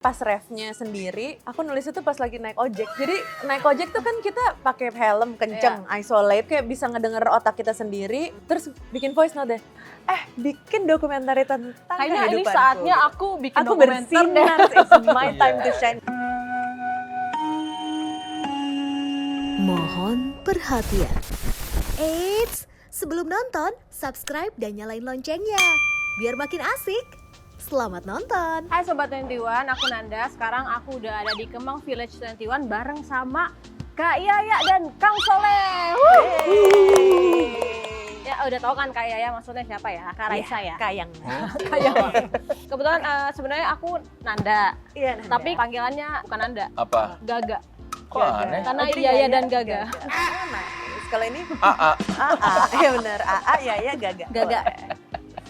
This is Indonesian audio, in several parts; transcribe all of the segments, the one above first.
Pas refnya sendiri, aku nulis itu pas lagi naik ojek. Jadi naik ojek tuh kan kita pakai helm kenceng, isolate, kayak bisa ngedenger otak kita sendiri. Terus bikin voice note deh. Bikin dokumenter tentang Kayaknya ini kehidupanku. saatnya aku bikin Aku dokumenter deh. bersinar, it's my time to shine. Mohon perhatian. Eits, sebelum nonton, subscribe dan nyalain loncengnya. Biar makin asik. Selamat nonton. Hai Sobat 21, aku Nanda. Sekarang aku udah ada di Kemang Village 21 bareng sama Kak Yaya dan Kang Soleh. Ya udah tahu kan Kak Yaya maksudnya siapa ya? Kak Raisa ya? Kayang. Kayang. Kebetulan sebenarnya aku Nanda. Iya, Nanda. Tapi panggilannya bukan Nanda. Apa? Gaga. Kok aneh? Karena Oh, jadi Yaya dan Gaga. Nice. Kalau ini AA. iya benar. AA, Yaya, Gaga. Gaga.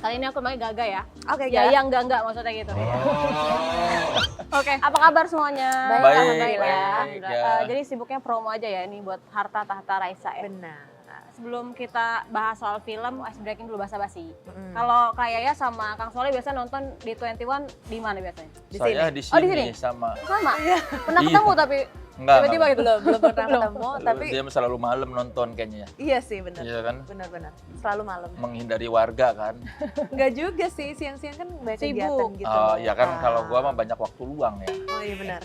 Kali ini aku panggil Gaga ya. Oke, Yaya enggak maksudnya gitu. Oke, apa kabar semuanya? Baik, Alhamdulillah. baik, ya. Jadi sibuknya promo aja ya ini buat Harta Tahta Raisa ya. Benar. Sebelum kita bahas soal film, ice breaking dulu basa-basi. Mm. Kalau Kak Yaya sama Kang Soleh biasa nonton di 21 di mana biasanya? Di Saya sini. di Oh, di sini sini? sama. Sama? Pernah Iya. ketemu tapi Enggak. tiba-tiba gitu. Belum pernah ketemu, tapi Dia selalu malam nonton kayaknya ya. iya sih benar. Iya kan? Benar-benar. Selalu malam. Menghindari warga kan. Enggak juga sih, siang-siang kan banyak Sibuk. kegiatan gitu. Oh iya kan Ah. kalau gua mah banyak waktu luang ya. Oh iya benar.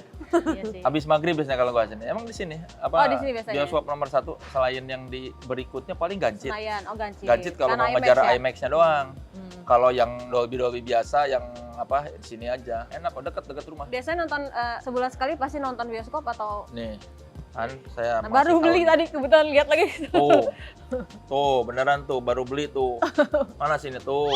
Iya sih. Habis maghrib biasanya kalau gua sini. Emang di sini apa? Oh, di sini biasanya. Bioskop nomor 1 selain yang di berikutnya paling Ganjit. Senayan, Gancit. Ganjit kalau Karena mau ngejar ya? IMAX-nya doang. Hmm. Kalau yang Dolby biasa yang apa di sini aja. Enak kok deket rumah. Biasanya nonton sebulan sekali pasti nonton bioskop atau Nih. Kan saya Nah, masih baru beli tahun- tadi kebetulan lihat lagi. Tuh beneran tuh baru beli tuh. Mana sini tuh?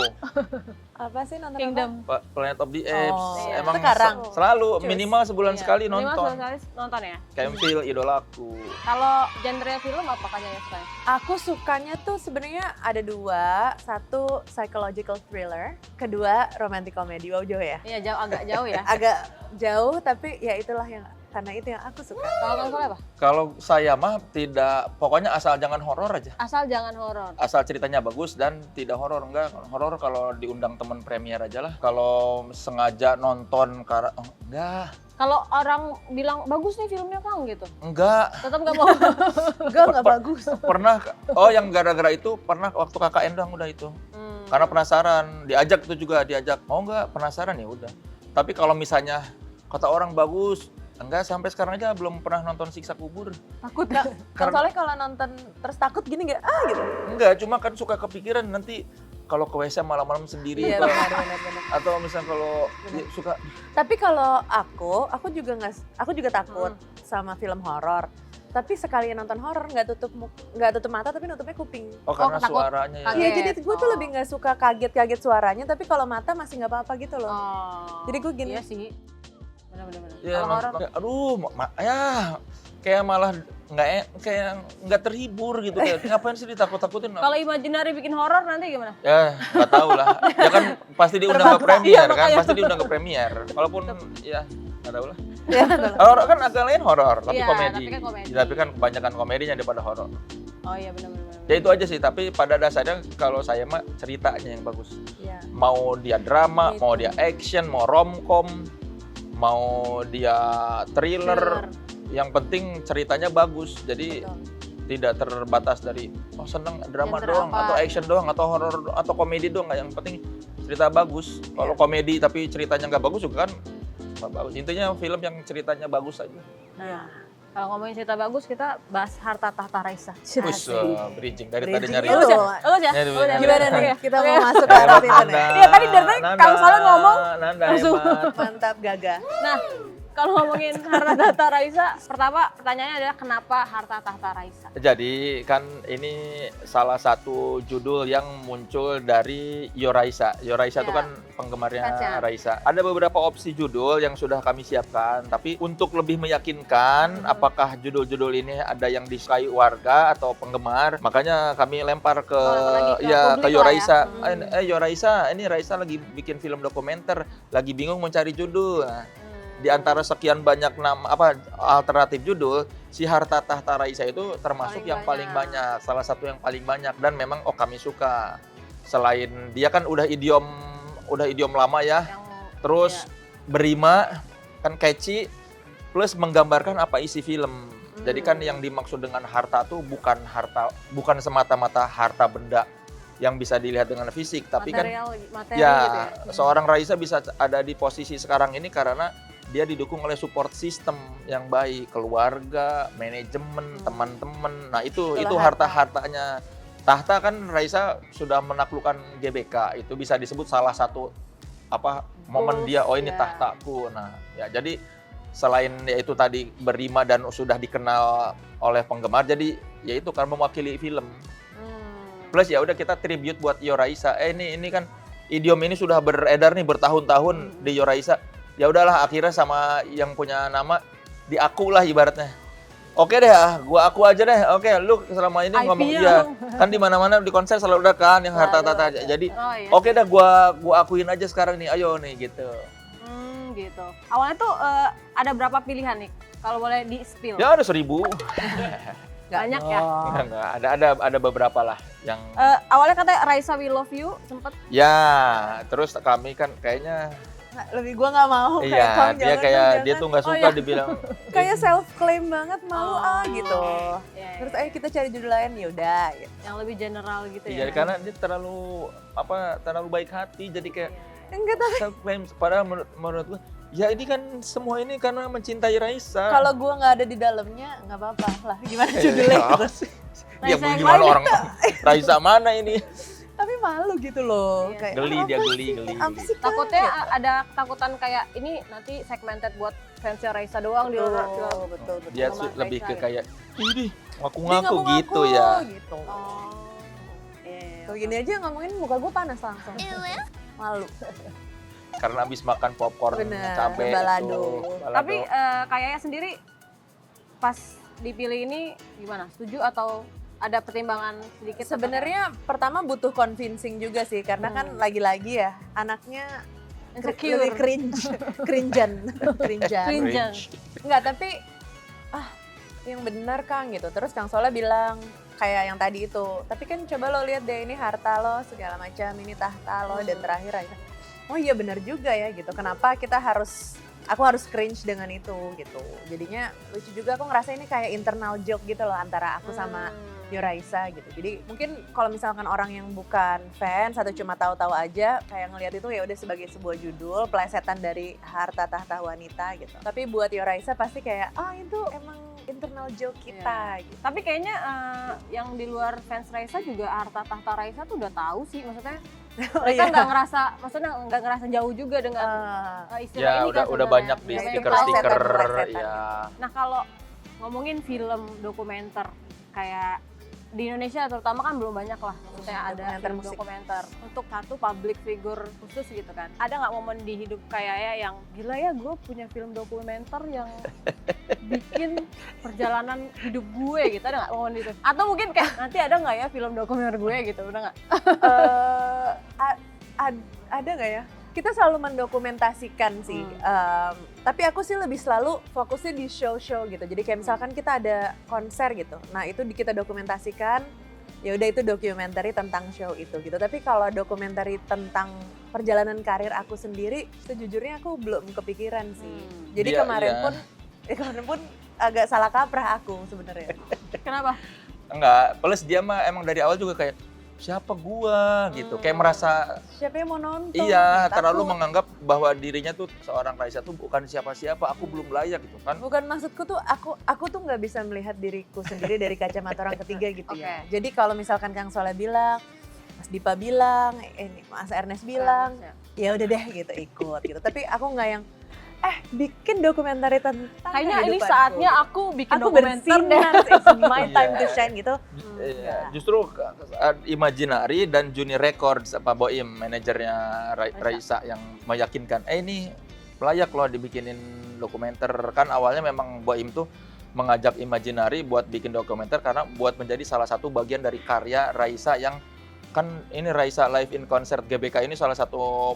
Apa sih nonton Kingdom. Planet of the Apes. Oh, iya. Emang Sekarang? selalu Cus. minimal sebulan Iya. sekali Minimal nonton. sebulan sekali nonton ya. Campfield idolaku. Kalau genre film apa Kak Yaya sukanya? Aku sukanya tuh sebenarnya ada dua. Satu psychological thriller, kedua romantic comedy. Wow, jauh ya? Iya, agak jauh ya. Agak jauh tapi ya itulah yang karena itu yang aku suka. Kalau Kang Soleh apa? Kalau saya mah tidak, pokoknya asal jangan horor aja. Asal jangan horor. Asal ceritanya bagus dan tidak horor. Enggak, horor kalau diundang teman premier aja lah. Kalau sengaja nonton karena enggak. Kalau orang bilang bagus nih filmnya Kang gitu, Enggak. tetap nggak mau. Enggak bagus. Pernah yang gara-gara itu pernah waktu KKN doang udah itu. Karena penasaran, diajak itu juga diajak. Mau nggak penasaran ya udah. Tapi kalau misalnya kata orang bagus, enggak sampai sekarang aja belum pernah nonton Siksa Kubur. Takut nggak? Kan soalnya kalau nonton terus takut gini nggak? Gitu. Enggak, cuma kan suka kepikiran nanti kalau ke WC malam-malam sendiri. Iya atau- benar. Atau misalnya kalau Benar. suka Tapi kalau aku juga takut sama film horor. Tapi sekali nonton horor nggak tutup mata tapi nutupnya kuping. karena takut suaranya ya. kaget. Iya, jadi gue tuh Oh. lebih nggak suka kaget suaranya, tapi kalau mata masih nggak apa-apa gitu loh. Oh. Jadi gue gini. Iya sih. Benar-benar. Ya, Kalau horor aduh, kayak malah kayak nggak terhibur gitu kayak ngapain sih ditakut-takutin? kalau imaginary bikin horor nanti gimana? Ya, nggak tahu lah. Ya kan pasti diundang ke premier Iya, kan, makanya. pasti diundang ke premier. Walaupun ya nggak tahu lah. Ya, betul. Horor kan agak lain horor, tapi Iya, komedi. tapi kan komedi. Tapi kan kebanyakan komedinya daripada horor. Oh iya benar-benar. Ya itu aja sih, tapi pada dasarnya kalau saya mah ceritanya yang bagus. Iya. Mau dia drama, Gitu. mau dia action, mau romcom, mau dia thriller, yang penting ceritanya bagus. Jadi Betul. tidak terbatas dari seneng drama Genre doang apa? atau action doang atau horor atau komedi doang, nggak, yang penting cerita bagus. Kalau Iya. komedi tapi ceritanya nggak bagus juga kan nggak bagus. Intinya film yang ceritanya bagus aja. Nah, kalau ngomongin cerita bagus kita bahas Harta Tahta Raisa. Terus bridging dari tadi Bridging nyari. itu. Bagus ya? Bagus ya? Ya, Bagus ya? Gimana Oke. nih? Kita Oke. mau masuk ke arah itu nih. Iya, tadi dari tadi Kang Soleh ngomong, Nanda langsung. hebat. Mantap, Gaga. Nah, kalau ngomongin Harta Tahta Raisa, pertama pertanyaannya adalah kenapa Harta Tahta Raisa? Jadi kan ini salah satu judul yang muncul dari Yoraisa. Yoraisa itu Ya. kan penggemarnya Fansnya. Raisa. Ada beberapa opsi judul yang sudah kami siapkan, tapi untuk lebih meyakinkan apakah judul-judul ini ada yang disukai warga atau penggemar, makanya kami lempar ke lempar lagi ke ya publik ke lah Yoraisa. ya. Yoraisa, ini Raisa lagi bikin film dokumenter, lagi bingung mencari judul. Nah, di antara sekian banyak nama alternatif judul, si Harta Tahta Raisa itu termasuk Paling yang paling banyak. banyak, salah satu yang paling banyak, dan memang kami suka. Selain dia kan udah idiom lama ya, Yang terus ya. berima, kan catchy plus menggambarkan apa isi film. Jadi kan yang dimaksud dengan harta tuh bukan semata-mata harta benda yang bisa dilihat dengan fisik, tapi materi ya gitu ya. seorang Raisa bisa ada di posisi sekarang ini karena dia didukung oleh support system yang baik, keluarga, manajemen, teman-teman. Nah, itu harta-hartanya. Tahta kan Raisa sudah menaklukkan GBK, itu bisa disebut salah satu momen dia, oh ini tahtaku. Nah, ya jadi selain yaitu tadi berima dan sudah dikenal oleh penggemar, jadi yaitu kan mewakili film. Plus ya udah kita tribute buat Yo Raisa. Ini kan idiom ini sudah beredar nih bertahun-tahun di Yo Raisa. Ya udahlah akhirnya sama yang punya nama diaku lah ibaratnya. Oke deh, gua aku aja deh. Oke, lu selama ini ngomong iya. Kan di mana-mana di konser selalu udah kan yang harta-harta. Jadi oke dah gua akuin aja sekarang nih. Ayo nih gitu. Gitu. Awalnya tuh ada berapa pilihan nih? Kalau boleh di-spill. Ya ada 1.000. Banyak ya? Enggak, ada beberapa lah yang awalnya katanya Raisa We Love You sempet. ya, terus kami kan kayaknya Lebih gue nggak mau kayak iya, Tom, dia kayak jangan. dia tuh nggak suka dibilang Kayak self claim banget malu gitu. Iya, Terus ayo kita cari judul lain ya udah. Gitu. yang lebih general gitu ya. Iya, karena dia terlalu baik hati jadi kayak Enggak tapi self claim padahal menurut gua ya ini kan semua ini karena mencintai Raisa. kalau gue nggak ada di dalamnya nggak apa-apa lah. Gimana judulnya? apa sih? Ya Raisa yang gimana lain. orang Raisa mana ini? Tapi malu gitu loh. Iya. Kayak, Geli "Ah, dia apa geli. Apa sih Kak?" Takutnya ada ketakutan kayak ini nanti segmented buat fansnya Raisa doang di luar. Betul. Dia Sama lebih Raisa ke ya. kayak ini Dia ngaku-ngaku nggak mau gitu ngaku, ya. Gitu. Oh. Iya. Tuh gini aja ngomongin muka gue panas langsung. Malu. Karena habis makan popcorn Bener, cabe balado. Tapi kayaknya sendiri pas dipilih ini gimana? Setuju atau ada pertimbangan sedikit? Sebenarnya pertama butuh convincing juga sih karena kan lagi-lagi ya anaknya Insecure. lebih cringean. Enggak, tapi yang benar Kang gitu. Terus Kang Soleh bilang kayak yang tadi itu. Tapi kan coba lo lihat deh ini harta lo segala macam, ini tahta lo dan terakhir aja. Oh iya benar juga ya gitu. Kenapa aku harus cringe dengan itu gitu. Jadinya lucu juga, aku ngerasa ini kayak internal joke gitu loh antara aku sama Yo Raisa gitu. Jadi mungkin kalau misalkan orang yang bukan fans atau cuma tahu-tahu aja kayak ngelihat itu ya udah sebagai sebuah judul plesetan dari harta tahta wanita gitu. Tapi buat Yo Raisa pasti kayak itu emang internal joke kita gitu. Tapi kayaknya yang di luar fans Raisa juga harta tahta Raisa tuh udah tahu sih, maksudnya mereka nggak ngerasa jauh juga dengan istilah Ya ini kan udah sebenarnya. banyak di Ya, stiker-stiker plesetan. ya. Nah kalau ngomongin film dokumenter kayak di Indonesia terutama kan belum banyak lah, maksudnya ada Dokumenter film musik. dokumenter untuk satu public figure khusus gitu kan. Ada nggak momen di hidup kayak yang gila ya gue punya film dokumenter yang bikin perjalanan hidup gue gitu, ada nggak momen itu? Atau mungkin kayak nanti ada nggak ya film dokumenter gue gitu, udah nggak? Ada nggak ya? Kita selalu mendokumentasikan sih, tapi aku sih lebih selalu fokusnya di show-show gitu. Jadi kayak misalkan kita ada konser gitu, nah itu kita dokumentasikan, ya udah itu dokumenter tentang show itu gitu. Tapi kalau dokumenter tentang perjalanan karir aku sendiri, sejujurnya aku belum kepikiran sih. Jadi kemarin pun agak salah kaprah aku sebenarnya. Kenapa? Enggak, plus dia mah emang dari awal juga kayak siapa gua gitu. Kayak merasa Siapa yang mau nonton? iya, Gitu. terlalu Aku- menganggap bahwa dirinya tuh seorang Raisa tuh bukan siapa-siapa, aku belum layak gitu kan. Bukan, maksudku tuh aku tuh nggak bisa melihat diriku sendiri dari kacamata orang ketiga gitu ya. Oke. Jadi kalau misalkan Kang Soleh bilang, Mas Dipa bilang, Mas Ernest bilang, ya udah deh gitu ikut gitu. Tapi aku nggak yang bikin dokumenter tentang Kayaknya ini kehidupanku. saatnya aku bikin Aku dokumenter deh. bersinar, it's my time to Iya. shine gitu. Iya, justru Imaginary dan Juni Records Boim manajernya Raisa yang meyakinkan ini layak loh dibikinin dokumenter. Kan awalnya memang Boim tuh mengajak Imaginary buat bikin dokumenter karena buat menjadi salah satu bagian dari karya Raisa yang kan ini Raisa Live in Concert GBK ini salah satu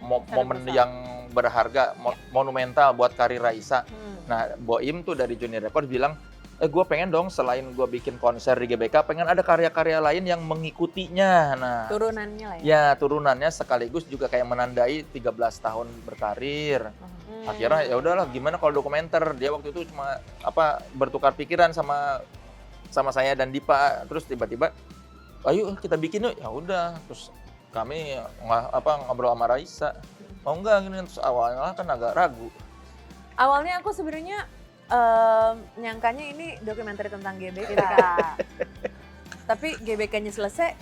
momen yang berharga monumental buat karir Raisa. Nah, Boim tuh dari Junior Records bilang, gue pengen dong selain gue bikin konser di GBK, pengen ada karya-karya lain yang mengikutinya. Nah, Turunannya lah ya. ya turunannya sekaligus juga kayak menandai 13 tahun berkarir. Akhirnya ya udahlah, gimana kalau dokumenter? Dia waktu itu cuma bertukar pikiran sama saya dan Dipa, terus tiba-tiba ayo kita bikin yuk. Ya udah, terus kami ngobrol sama Raisa. Mau enggak gini, terus awalnya kan agak ragu. Awalnya aku sebenarnya nyangkanya ini dokumenter tentang GBK. Tapi GBK-nya selesai,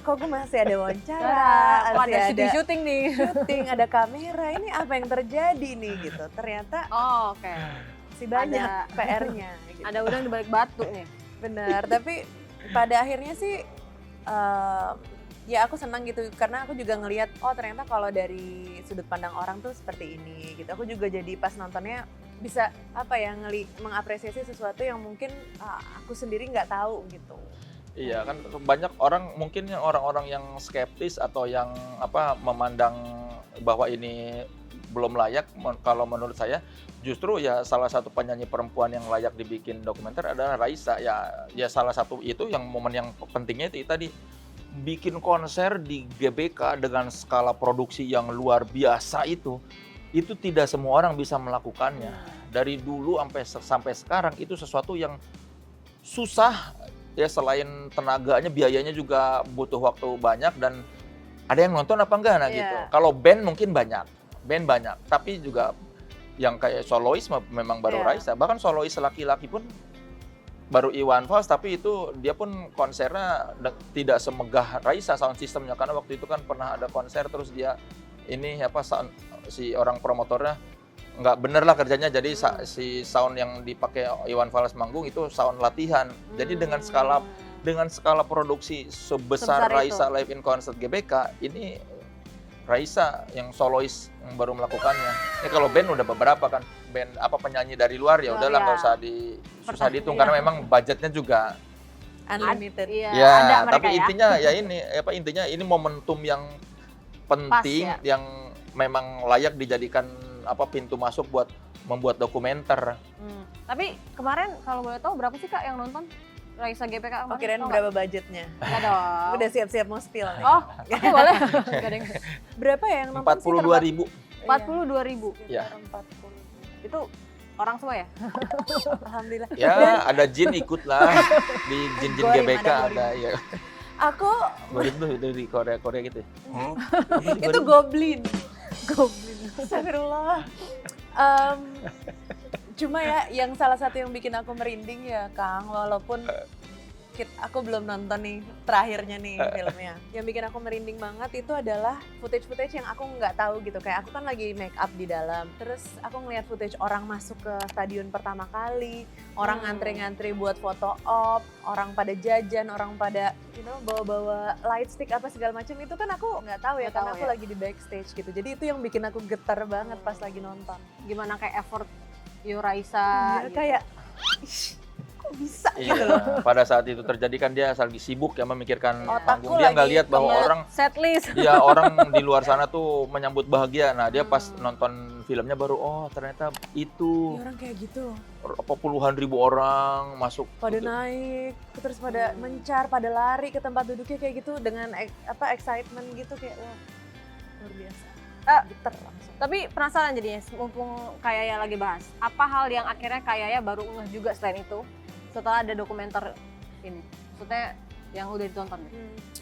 kok gue masih ada wawancara, Ada syuting nih. syuting, ada kamera, ini apa yang terjadi nih gitu. Ternyata Oke. si banyak Ada- PR-nya gitu. Ada udang di balik batu nih. Benar, tapi pada akhirnya sih ya aku senang gitu karena aku juga ngelihat ternyata kalau dari sudut pandang orang tuh seperti ini gitu. Aku juga jadi pas nontonnya bisa mengapresiasi sesuatu yang mungkin aku sendiri nggak tahu gitu. Iya kan, banyak orang mungkin yang orang-orang yang skeptis atau yang memandang bahwa ini belum layak. Kalau menurut saya justru ya salah satu penyanyi perempuan yang layak dibikin dokumenter adalah Raisa. Ya salah satu itu yang momen yang pentingnya itu tadi, bikin konser di GBK dengan skala produksi yang luar biasa itu tidak semua orang bisa melakukannya. Dari dulu sampai sekarang itu sesuatu yang susah. Ya selain tenaganya, biayanya juga butuh waktu banyak dan ada yang nonton apa enggak gitu. Kalau band mungkin banyak, tapi juga yang kayak solois memang baru Raisa. Bahkan solois laki-laki pun baru Iwan Fals, tapi itu dia pun konsernya tidak semegah Raisa sound systemnya, karena waktu itu kan pernah ada konser terus dia si orang promotornya nggak bener lah kerjanya, jadi si sound yang dipakai Iwan Fals manggung itu sound latihan. Jadi dengan skala produksi sebesar Raisa Live in Concert GBK, ini Raisa yang solois yang baru melakukannya. Ini kalau band udah beberapa kan, band penyanyi dari luar ya udahlah nggak usah susah dihitung karena memang budgetnya juga Unlimited. Ada mereka tapi intinya ini momentum yang penting yang memang layak dijadikan pintu masuk buat membuat dokumenter. Tapi kemarin kalau boleh tahu berapa sih Kak yang nonton Raisa GBK? Kirain berapa budgetnya? Enggak dong. Udah siap-siap mau spill nih. Oh, oke boleh. Nggak ada yang- Berapa ya yang nonton sih? 42.000. 42.000. Ya. 40. Itu orang semua ya? Alhamdulillah. Ya, ada Jin ikut lah di Jin Gorim, GBK ada ada ya. Aku Gorim tuh dari Korea gitu. itu goblin. Astagfirullah. Cuma ya yang salah satu yang bikin aku merinding ya Kang, walaupun aku belum nonton nih terakhirnya nih filmnya. Yang bikin aku merinding banget itu adalah footage yang aku nggak tahu gitu. Kayak aku kan lagi make up di dalam, terus aku ngeliat footage orang masuk ke stadion pertama kali, orang ngantri-ngantri buat foto op, orang pada jajan, orang pada bawa-bawa light stick apa segala macam. Itu kan aku nggak tahu ya, karena aku lagi di backstage gitu. Jadi itu yang bikin aku getar banget pas lagi nonton. Gimana kayak effort Raisa Iya, gitu. kayak kok bisa gitu Iya, loh. pada saat itu terjadi kan dia lagi sibuk ya memikirkan Otakku panggung. Dia nggak lagi lihat bahwa Lihat orang setlist. orang di luar sana tuh menyambut bahagia. Nah, dia pas nonton filmnya baru ternyata itu Ya, orang kayak gitu. puluhan ribu orang masuk. Pada naik, terus pada mencar, pada lari ke tempat duduknya kayak gitu dengan excitement gitu kayak wah luar biasa. Getar langsung. Tapi penasaran jadinya, mumpung Kayaya lagi bahas. Apa hal yang akhirnya Kayaya baru ngeh juga selain itu setelah ada dokumenter ini? Maksudnya yang udah ditonton nih.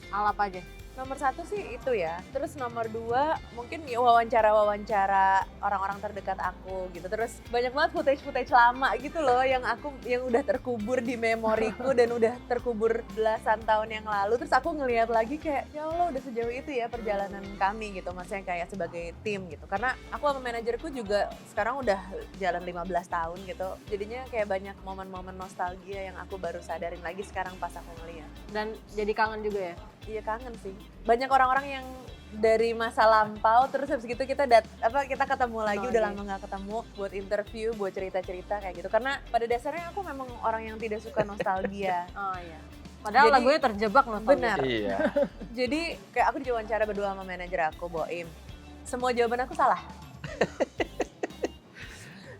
Hal apa aja? Nomor 1 sih itu ya. Terus nomor 2 mungkin ya wawancara orang-orang terdekat aku gitu. Terus banyak banget footage lama gitu loh yang udah terkubur di memoriku dan udah terkubur belasan tahun yang lalu. Terus aku ngelihat lagi kayak ya Allah udah sejauh itu ya perjalanan kami gitu. Maksudnya kayak sebagai tim gitu. Karena aku sama manajerku juga sekarang udah jalan 15 tahun gitu. Jadinya kayak banyak momen-momen nostalgia yang aku baru sadarin lagi sekarang pas aku ngeliat. Dan jadi kangen juga ya? Iya kangen sih. Banyak orang-orang yang dari masa lampau terus habis gitu kita ketemu lagi udah lama nggak ketemu buat interview, buat cerita-cerita kayak gitu. Karena pada dasarnya aku memang orang yang tidak suka nostalgia. Oh iya. Padahal lagunya terjebak nostalgia. Benar. Iya. Jadi kayak aku diwawancara berdua sama manajer aku, Boim. Semua jawaban aku salah.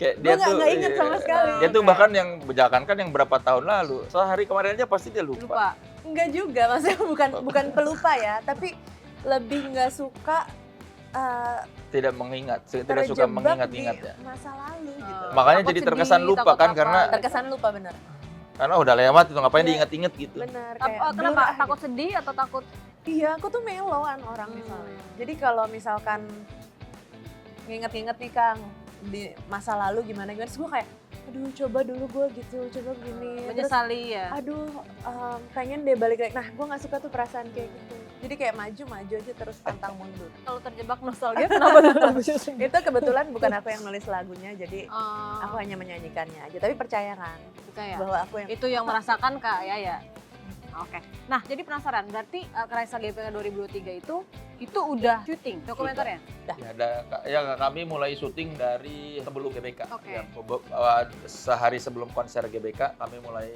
Kayak Gue nggak inget sama sekali. Dia tuh bahkan yang jangankan yang berapa tahun lalu, sehari kemarin aja pasti dia lupa. Lupa. Enggak juga, maksudnya bukan pelupa ya, tapi lebih nggak suka Tidak mengingat, tidak suka terjebak mengingat-ingat di ya. masa lalu gitu. Makanya Takut jadi sedih, terkesan lupa takut kan apa. karena Terkesan lupa bener. udah lewat itu ngapain Iya. diingat-ingat gitu. Bener. Kenapa? blur Takut sedih atau takut? Iya, aku tuh meloan orang misalnya. Jadi kalau misalkan nginget-nginget nih Kang, di masa lalu gimana, terus gue kayak, aduh coba dulu gue gitu, coba gini. Terus, Menyesali ya? aduh pengen deh balik lagi. Nah gue gak suka tuh perasaan kayak gitu. Jadi kayak maju aja terus pantang mundur. Kalau terjebak nostalgia kenapa tuh? Itu kebetulan bukan aku yang nulis lagunya, jadi Oh, aku hanya menyanyikannya aja. Tapi percaya kan percaya. bahwa aku yang Itu yang merasakan Kak ya. Oke. Nah, jadi penasaran, berarti Raisa GPK 2023 itu udah syuting dokumenternya? Ya kami mulai syuting dari sebelum GBK. Oke. Ya, sehari sebelum konser GBK kami mulai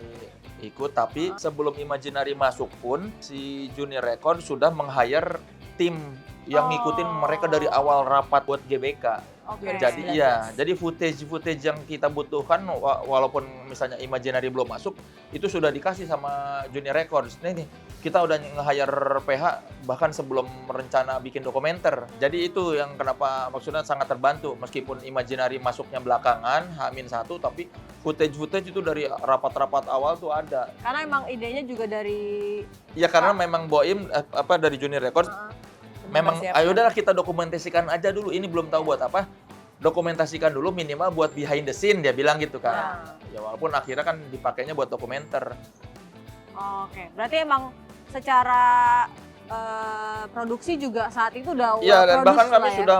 ikut, tapi sebelum Imaginary masuk pun si Junior Record sudah meng-hire tim yang ngikutin mereka dari awal rapat buat GBK. Oke. Jadi jadi footage yang kita butuhkan walaupun misalnya Imaginary belum masuk, itu sudah dikasih sama Junior Records. Nih kita udah nge-hire PH bahkan sebelum rencana bikin dokumenter. Jadi itu yang kenapa maksudnya sangat terbantu meskipun Imaginary masuknya belakangan H-1 tapi footage itu dari rapat-rapat awal tuh ada. Karena emang idenya juga dari Ya karena memang Boim dari Junior Records memang ayo udahlah kita dokumentasikan aja dulu, ini belum tahu buat apa, dokumentasikan dulu minimal buat behind the scene, dia bilang gitu kan. Ya walaupun akhirnya kan dipakainya buat dokumenter. Oke, berarti emang secara produksi juga saat itu udah Iya, dan well-produced bahkan kami lah ya. sudah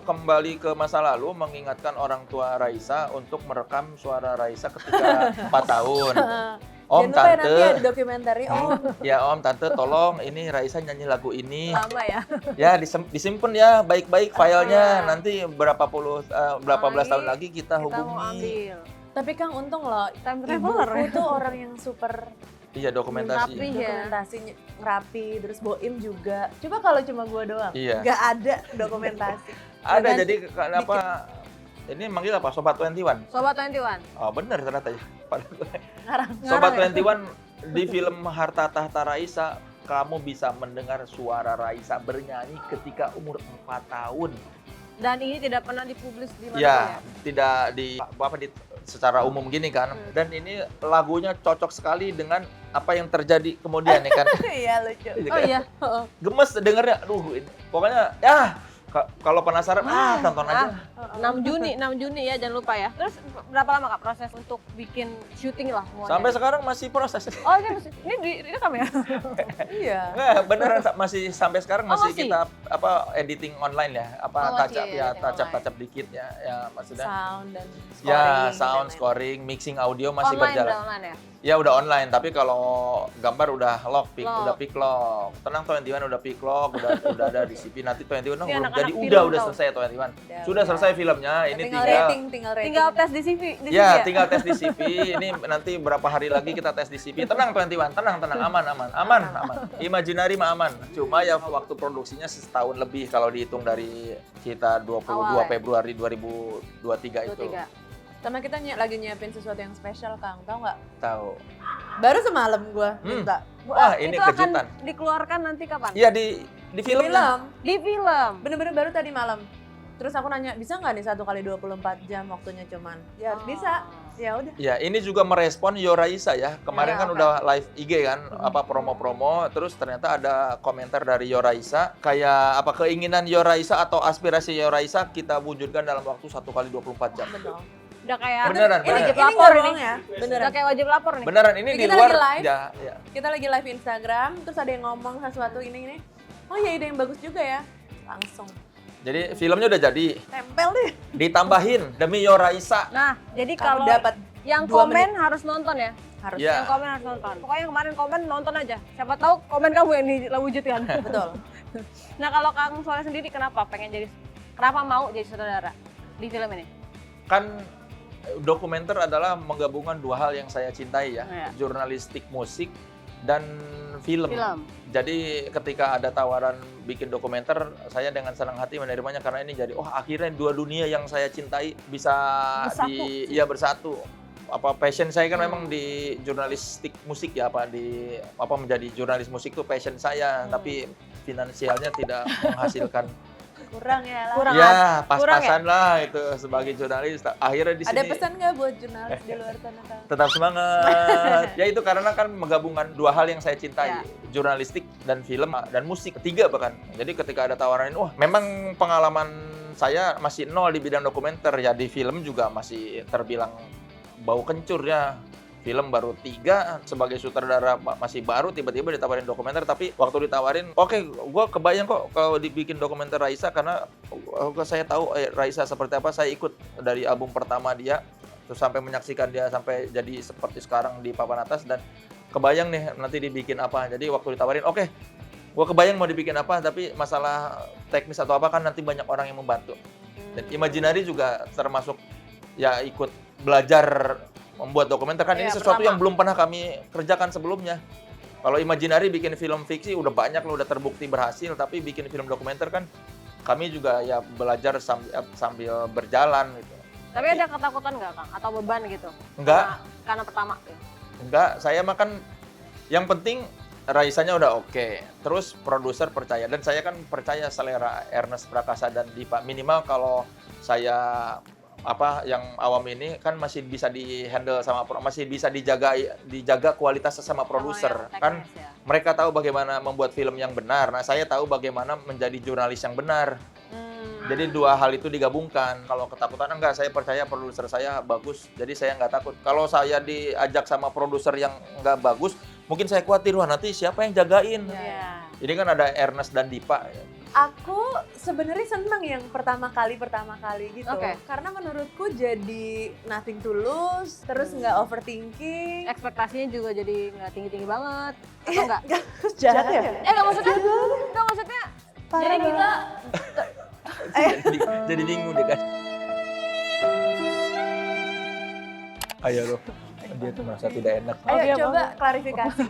kembali ke masa lalu mengingatkan orang tua Raisa untuk merekam suara Raisa ketika 4 tahun. Om, jangan lupa ya, nanti ada tante, dokumentari. ya om, tante tolong ini Raisa nyanyi lagu ini. Lama ya. Ya disimpan ya baik-baik filenya, nanti berapa belas tahun lagi kita Kita mau hubungi. ambil. Tapi Kang untung loh, Time traveler ya. ibuku tuh orang yang super Iya dokumentasi. Rapi. Iya. dokumentasinya rapi, terus Boim juga. Coba kalau cuma gua doang, Iya. nggak ada dokumentasi. Ada Dan jadi kenapa ini manggil apa Sobat 21? Sobat 21. Oh bener ternyata ya. Ngarang. Sobat Ngarang 21 di film Harta Tahta Raisa kamu bisa mendengar suara Raisa bernyanyi ketika umur 4 tahun. Dan ini tidak pernah dipublis di mana Ya, ya? tidak secara umum gini kan. Dan ini lagunya cocok sekali dengan apa yang terjadi kemudian ya kan. Iya lucu. Oh iya. Gemes dengernya. Aduh, pokoknya ya kalau penasaran tonton aja. 6 Juni ya, jangan lupa ya. Terus berapa lama Kak proses untuk bikin syuting lah semuanya? Sampai sekarang masih proses. Oh, ini direkam ya? Iya. Nggak, beneran masih sampai sekarang Oh, masih masih? kita editing online ya, Oh, touch up masih ya, editing touch up dikit ya maksudnya. Sound dan scoring. Ya, dan sound, lain-lain. scoring, mixing audio masih Online, berjalan. udah online ya? Ya udah online, tapi kalau gambar udah Lock. udah pick lock. Tenang 21 udah pick lock, udah ada di CP. Nanti 21 Ini belum anak-anak jadi film udah tau. selesai 21. Udah. Sudah selesai filmnya, ini tinggal tinggal rating. Tinggal tes di CV. ya, tinggal tes di CP. Ini nanti berapa hari lagi kita tes di CP. Tenang 21, tenang, aman. Imaginary mah aman. Cuma ya waktu produksinya setahun lebih kalau dihitung dari kita 22 Awal ya? Februari 2023 itu. 23. Sama kita lagi nyiapin sesuatu yang spesial Kang, tahu nggak? Tahu. Baru semalam gua minta. Wah, ini itu kejutan. akan dikeluarkan nanti kapan? Iya di film. Di film. Bener-bener baru tadi malam. Terus aku nanya, bisa nggak nih 1 kali 24 jam waktunya cuman? Ya bisa. Ya udah. Ya, ini juga merespon Yoraisa ya. Kemarin Ya, kan oke. udah live IG kan, promo-promo, terus ternyata ada komentar dari Yoraisa kayak apa keinginan Yoraisa atau aspirasi Yoraisa kita wujudkan dalam waktu 1 kali 24 jam. Betul. Udah kayak Beneran, Ini wajib nggak lapor bohong ini. ya, Udah beneran. kayak wajib lapor nih. Beneran ini di Kita luar lagi live. ya. Kita lagi live Instagram, terus ada yang ngomong sesuatu ini. Oh ya ide yang bagus juga ya. Langsung. Jadi filmnya udah jadi, Tempel deh. ditambahin demi Yoraisa. Nah, jadi Kamu kalau dapat yang 2 komen harus nonton ya. harus. Ya. Yang komen harus nonton. Pokoknya yang kemarin komen nonton aja. Siapa tahu komen kamu yang diwujudkan. Betul. Nah, kalau Kang Soleh sendiri kenapa mau jadi sutradara di film ini? Kan dokumenter adalah menggabungkan dua hal yang saya cintai ya, Iya. jurnalistik musik dan film. Film. Jadi ketika ada tawaran bikin dokumenter, saya dengan senang hati menerimanya karena ini jadi akhirnya dua dunia yang saya cintai bisa bersatu. Apa passion saya kan memang di jurnalistik musik ya, menjadi jurnalis musik itu passion saya, tapi finansialnya tidak menghasilkan. Kurang ya lah. Kurang. Ya, pas-pasan lah itu sebagai jurnalis. Akhirnya di sini Ada pesan nggak buat jurnalis di luar sana? Kang? tetap semangat. Ya itu karena kan menggabungkan dua hal yang saya cintai, Ya. jurnalistik dan film dan musik, ketiga bahkan. Jadi ketika ada tawaran ini, memang pengalaman saya masih nol di bidang dokumenter, ya di film juga masih terbilang bau kencur ya. Film baru 3, sebagai sutradara masih baru, tiba-tiba ditawarin dokumenter, tapi waktu ditawarin, oke, gue kebayang kok kalau dibikin dokumenter Raisa, karena saya tahu Raisa seperti apa, saya ikut dari album pertama dia, terus sampai menyaksikan dia sampai jadi seperti sekarang di papan atas, dan kebayang nih nanti dibikin apa. Jadi waktu ditawarin, oke, gue kebayang mau dibikin apa, tapi masalah teknis atau apa kan nanti banyak orang yang membantu. Dan Imaginary juga termasuk ya ikut belajar membuat dokumenter kan, ini sesuatu yang belum pernah kami kerjakan sebelumnya. Kalau Imaginary bikin film fiksi udah banyak loh, udah terbukti berhasil, tapi bikin film dokumenter kan kami juga ya belajar sambil berjalan gitu. Tapi ada ketakutan nggak, Kang? Atau beban gitu? Enggak. Karena pertama. Enggak, saya makan yang penting Raisanya udah oke. Terus produser percaya, dan saya kan percaya selera Ernest Prakasa dan Dipa. Minimal kalau saya yang awam ini kan masih bisa di-handle sama masih bisa dijaga kualitasnya sama produser. Kan Ya. mereka tahu bagaimana membuat film yang benar. Nah, saya tahu bagaimana menjadi jurnalis yang benar. Jadi dua hal itu digabungkan. Kalau ketakutan enggak, saya percaya produser saya bagus. Jadi saya nggak takut. Kalau saya diajak sama produser yang nggak bagus, mungkin saya khawatir, wah nanti siapa yang jagain? Iya. Ini kan ada Ernest dan Dipa. Aku sebenarnya seneng yang pertama kali gitu. Oke. Karena menurutku jadi nothing to lose, terus nggak overthinking. Ekspektasinya juga jadi nggak tinggi-tinggi banget. Atau nggak? Jahat ya? Nggak maksudnya. Jadi kita jadi bingung deh kan. Ayo loh, dia tuh merasa tidak enak. Ayo dia coba klarifikasi.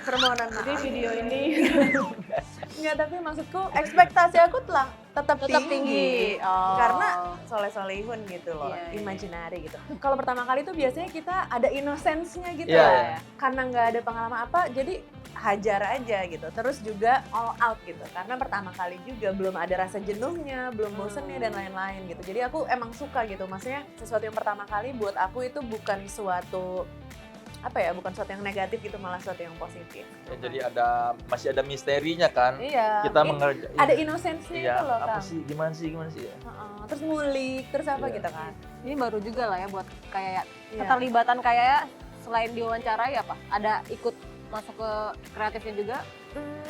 Permohonan maaf. jadi video ini Nggak, tapi maksudku ekspektasi aku tetap tinggi. Oh. Karena soleh-solehun gitu loh, Iya, iya. Imaginary gitu. Kalau pertama kali tuh biasanya kita ada innocence-nya gitu Iya, lah. iya. Karena nggak ada pengalaman apa, jadi hajar aja gitu. Terus juga all out gitu. Karena pertama kali juga belum ada rasa jenuhnya, belum bosennya dan lain-lain gitu. Jadi aku emang suka gitu. Maksudnya sesuatu yang pertama kali buat aku itu bukan suatu bukan sesuatu yang negatif gitu, malah sesuatu yang positif. Ya, jadi masih ada misterinya kan. Iya. Kita ada innocence-nya iya, itu loh, apa Kang. sih, gimana sih ya. Terus ngulik, terus apa Iya. gitu kan. ini baru juga lah ya buat kayak Iya. keterlibatan kayak selain diwawancarai apa? Ada ikut masuk ke kreatifnya juga?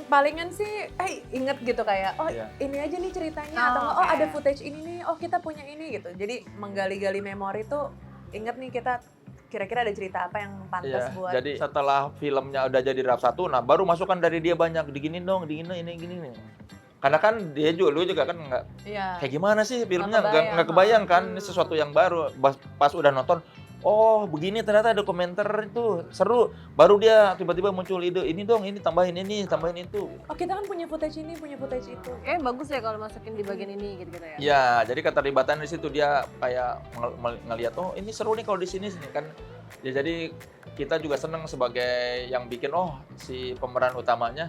Palingan sih, inget gitu kayak, Iya. ini aja nih ceritanya, Oh, atau nggak, oke. ada footage ini nih, kita punya ini gitu. Jadi menggali-gali memori tuh, inget nih kita kira-kira ada cerita apa yang pantas Iya, buat. jadi setelah filmnya udah jadi draft 1, nah baru masukan dari dia banyak, diginin dong, ini nih. Karena kan dia juga kan nggak, Iya. kayak gimana sih filmnya, kebayang. nggak kebayang kan, ini sesuatu yang baru. Pas udah nonton, oh begini ternyata dokumenter itu seru. Baru dia tiba-tiba muncul ide, ini dong, ini tambahin itu. Oh, kita kan punya footage ini, punya footage itu. Bagus ya kalau masukin di bagian ini gitu ya. Ya, jadi keterlibatan di situ dia kayak ngelihat, oh ini seru nih kalau di sini kan. Ya, jadi kita juga seneng sebagai yang bikin, si pemeran utamanya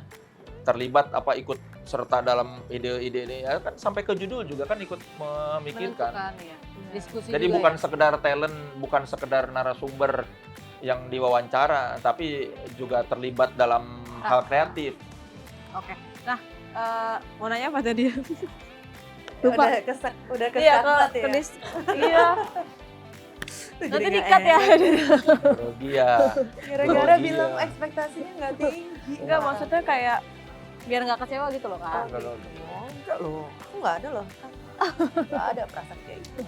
terlibat ikut serta dalam ide-ide ini ya kan, sampai ke judul juga kan ikut memikirkan. Menentukan, ya. Diskusi Jadi juga bukan ya. sekedar talent, bukan sekedar narasumber yang diwawancara, tapi juga terlibat dalam hal kreatif. Oke. Nah, mau nanya apa tadi? Udah Iya, kesaklat ya. Iya. Tuh, Nanti jadi dikat ya. Grogi ya. Gara-gara Grogi bilang ya. ekspektasinya nggak tinggi. Enggak, maksudnya kayak biar nggak kecewa gitu loh, Kak. Enggak loh. Aku nggak ada loh. Nggak ada perasaan kayak gitu.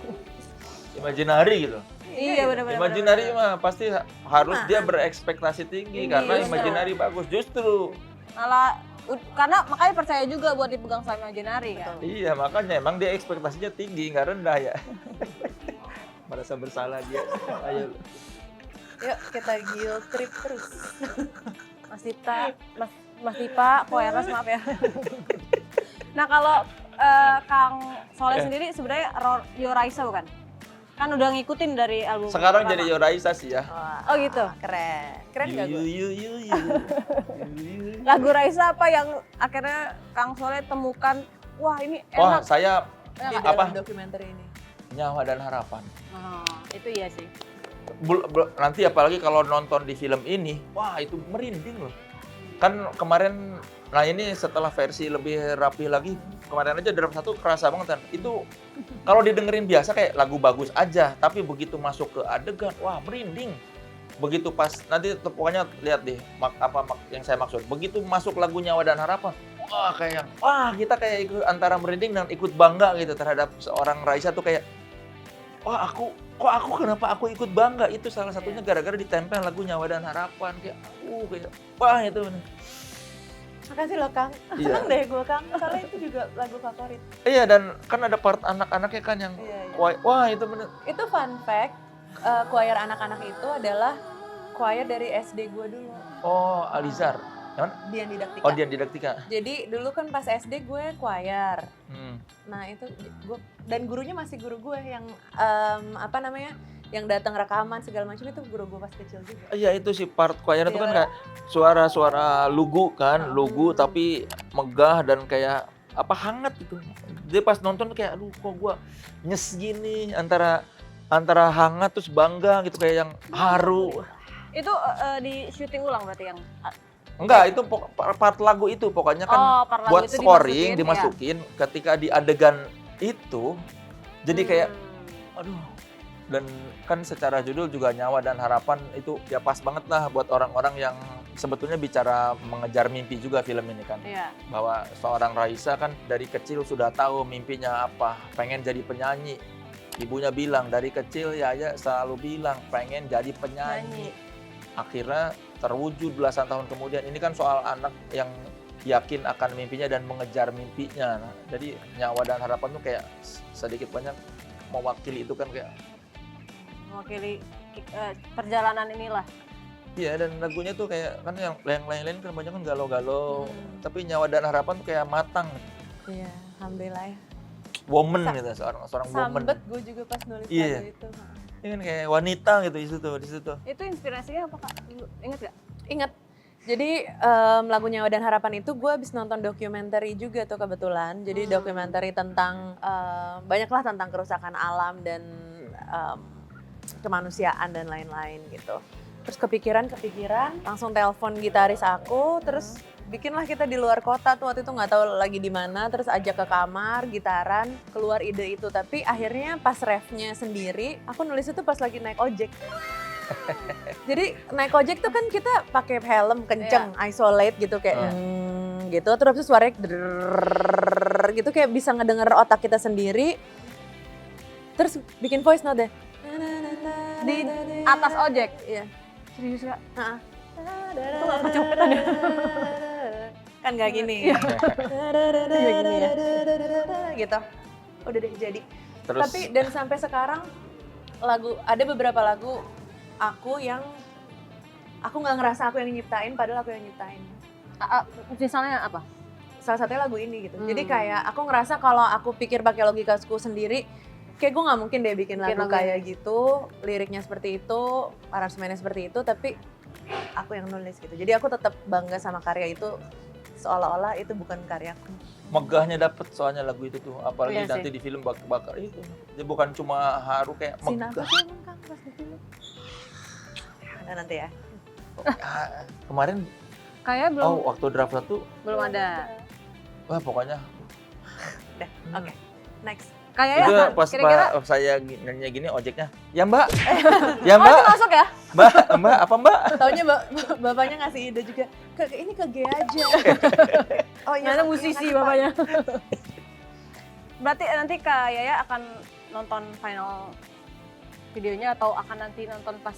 Imaginary gitu. Iya, benar-benar. Imaginary mah pasti harus Nah. dia berekspektasi tinggi Tinggi, karena bener. Imaginary bagus. Justru Malah karena makanya percaya juga buat dipegang sama Imaginary kan. iya, makanya emang dia ekspektasinya tinggi, nggak rendah ya. Merasa bersalah dia. Ayo. Yuk kita guilt trip terus. Mas Dita, Mas Dipa, Ko Ernest maaf ya. Nah kalau Kang Soleh sendiri sebenarnya Yoraisa bukan? Kan udah ngikutin dari album Sekarang pertama. jadi Yoraisa sih ya. Wah, Oh gitu? Keren. Keren gak gue? Lagu Raisa apa yang akhirnya Kang Soleh temukan, wah ini Wah, enak. saya Di Enak. dalam apa? dokumenter ini. Nyawa dan Harapan. Oh, itu iya sih. Nanti apalagi kalau nonton di film ini, wah itu merinding loh. Kan kemarin, nah ini setelah versi lebih rapi lagi, kemarin aja Draft 1 kerasa banget kan. Itu kalau didengerin biasa kayak lagu bagus aja, tapi begitu masuk ke adegan, wah merinding. Begitu pas, nanti pokoknya lihat deh yang saya maksud. Begitu masuk lagu Nyawa dan Harapan, wah kayak, wah kita kayak ikut antara merinding dan ikut bangga gitu terhadap seorang Raisa tuh kayak, wah kenapa aku ikut bangga, itu salah satunya gara-gara ditempel lagu Nyawa dan Harapan kayak wah itu bener. Makasih loh Kang. Iya. Seneng deh gue Kang, soalnya itu juga lagu favorit. Iya, dan kan ada part anak-anaknya kan yang Iya. wah itu bener. Itu fun fact, choir anak-anak itu adalah choir dari SD gue dulu. Oh, Alizar. Yang mana? Dian Didaktika. Oh, Dian Didaktika. Jadi dulu kan pas SD gue choir. Hmm. Nah itu gue, dan gurunya masih guru gue yang yang datang rekaman segala macam, itu guru gue pas kecil juga. Iya itu sih part choir itu kan Iya. kayak suara-suara lugu kan, lugu tapi megah dan kayak hangat gitu. Dia pas nonton kayak aduh kok gua nyes gini antara hangat terus bangga gitu kayak yang haru. Itu di syuting ulang berarti yang Enggak, itu part lagu itu pokoknya kan part lagu buat itu scoring ya. dimasukin ketika di adegan itu. Jadi kayak aduh, dan kan secara judul juga Nyawa dan Harapan itu ya pas banget lah buat orang-orang yang sebetulnya bicara mengejar mimpi juga film ini kan. Iya. Bahwa seorang Raisa kan dari kecil sudah tahu mimpinya apa, pengen jadi penyanyi. Ibunya bilang dari kecil ya selalu bilang pengen jadi penyanyi. Akhirnya terwujud belasan tahun kemudian. Ini kan soal anak yang yakin akan mimpinya dan mengejar mimpinya. Nah, jadi Nyawa dan Harapan tuh kayak sedikit banyak mewakili itu kan kayak Mewakili perjalanan inilah. iya, dan lagunya tuh kayak kan yang lain-lain kan banyak kan galau-galau. Tapi Nyawa dan Harapan tuh kayak matang. Iya, alhamdulillah ya. Woman gitu, seorang woman. Sambet gue juga pas nulis Iya. lagu itu. Ini kan kayak wanita gitu di situ. Itu inspirasinya apa Kak? Ingat gak? Ingat. Jadi lagu Nyawa dan Harapan itu gue habis nonton dokumenter juga tuh kebetulan. Jadi dokumenter tentang banyaklah tentang kerusakan alam dan kemanusiaan dan lain-lain gitu. Terus kepikiran, langsung telepon gitaris aku, terus bikinlah kita di luar kota tuh waktu itu nggak tahu lagi di mana, terus ajak ke kamar, gitaran, keluar ide itu. Tapi akhirnya pas refnya sendiri, aku nulis itu pas lagi naik ojek. Jadi naik ojek tuh kan kita pakai helm kenceng, isolate gitu kayak gitu, terus suaranya drrrr gitu kayak bisa ngedenger otak kita sendiri. Terus bikin voice note deh. Di atas ojek? Iya. Serius Kak? Itu gak kecopetan ya? Kan gak gini. Iya. Gini ya. Gitu. Udah deh jadi. Terus Tapi dan sampai sekarang ada beberapa lagu aku yang aku nggak ngerasa aku yang nyiptain, padahal aku yang nyiptain. Misalnya apa? Salah satunya lagu ini gitu. Jadi kayak aku ngerasa kalau aku pikir pakai logikaku sendiri, kayak gue nggak mungkin deh bikin lagu kayak gitu, liriknya seperti itu, aransemennya seperti itu, tapi aku yang nulis gitu. Jadi aku tetap bangga sama karya itu, seolah-olah itu bukan karyaku. megahnya dapet soalnya lagu itu tuh, apalagi Iya nanti di film bakar itu. Dia bukan cuma haru kayak Scene apa megah. sih emang Kang pas di film? Nah, nanti ya. Kemarin Kayak belum waktu draft 1 belum ada. wah pokoknya Udah, oke. Next. Kayaknya itu apa? pas Kira-kira saya nanya gini ojeknya, ya mbak, ya mbak, masuk ya? mbak apa mbak? Taunya bapaknya ngasih ide juga, ini ke G aja. Oh Ternyata musisi bapaknya. Berarti nanti Kak Yaya akan nonton final videonya atau akan nanti nonton pas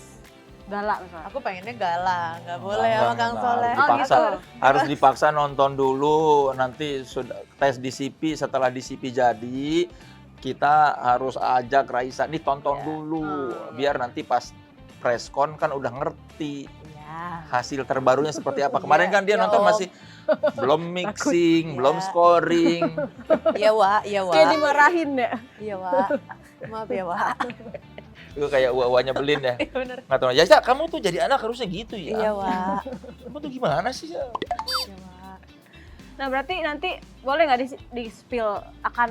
gala misalnya? Aku pengennya gala, nggak boleh Enggak, sama Kang enggak. Soleh. Dipaksa. Oh, gitu. Harus dipaksa nonton dulu, nanti sudah tes DCP, setelah DCP jadi kita harus ajak Raisa nih tonton dulu biar nanti pas preskon kan udah ngerti. Iya. Ya. hasil terbarunya seperti apa. Kemarin kan dia Ya nonton Om. masih belum mixing, Ya. belum scoring. Iya, Wak. Iya, Kayak Wak. dimarahin ya. Iya, Wak. Maaf ya, Wak. Itu kayak uwa-uwanya Belin ya. Iya, bener. Nggak tahu, ya kamu tuh jadi anak harusnya gitu ya. Iya, Wak. Kamu tuh gimana sih ya? Iya, Wak. Nah berarti nanti boleh nggak di spill akan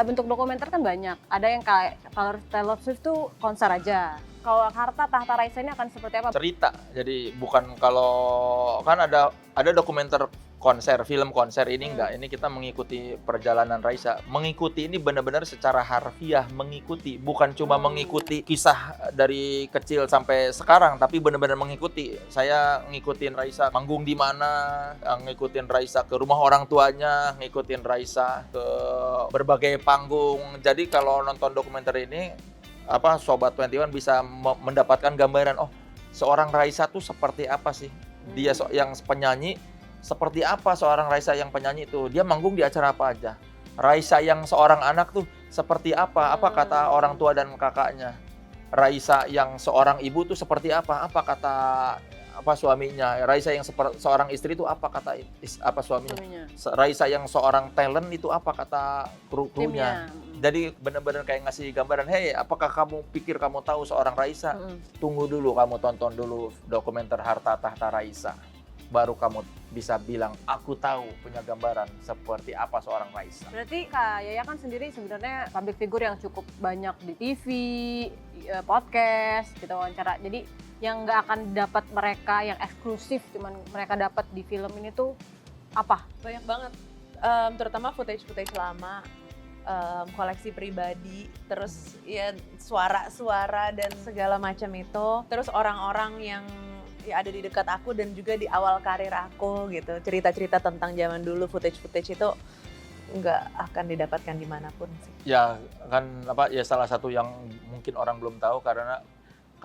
bentuk dokumenter kan banyak. Ada yang kayak kalau Taylor Swift tuh konser aja. Kalau Harta Tahta Raisa ini akan seperti apa? Cerita. Jadi bukan kalau kan ada dokumenter konser, film konser ini enggak. Ini kita mengikuti perjalanan Raisa. Mengikuti ini benar-benar secara harfiah mengikuti, bukan cuma mengikuti kisah dari kecil sampai sekarang, tapi benar-benar mengikuti. Saya ngikutin Raisa manggung di mana, ngikutin Raisa ke rumah orang tuanya, ngikutin Raisa ke berbagai panggung. Jadi kalau nonton dokumenter ini Sobat 21 bisa mendapatkan gambaran, oh seorang Raisa tuh seperti apa sih? Dia yang penyanyi seperti apa seorang Raisa yang penyanyi itu? Dia manggung di acara apa aja? Raisa yang seorang anak tuh seperti apa? Apa kata orang tua dan kakaknya? Raisa yang seorang ibu tuh seperti apa? Apa kata suaminya? Raisa yang seorang istri itu apa kata suaminya? Raisa yang seorang talent itu apa kata krunya? Jadi benar-benar kayak ngasih gambaran, hey, apakah kamu pikir kamu tahu seorang Raisa? Tunggu dulu, kamu tonton dulu dokumenter Harta Tahta Raisa. Baru kamu bisa bilang, aku tahu, punya gambaran seperti apa seorang Raisa. Berarti Kak Yaya kan sendiri sebenarnya public figure yang cukup banyak di TV, podcast, kita wawancara. Jadi yang nggak akan dapat mereka yang eksklusif, cuman mereka dapat di film ini tuh apa? Banyak banget. Terutama footage-footage lama. Koleksi pribadi, terus ya suara-suara dan segala macam itu. Terus orang-orang yang ya ada di dekat aku dan juga di awal karir aku gitu. Cerita-cerita tentang zaman dulu, footage-footage itu nggak akan didapatkan dimanapun sih. Ya kan salah satu yang mungkin orang belum tahu karena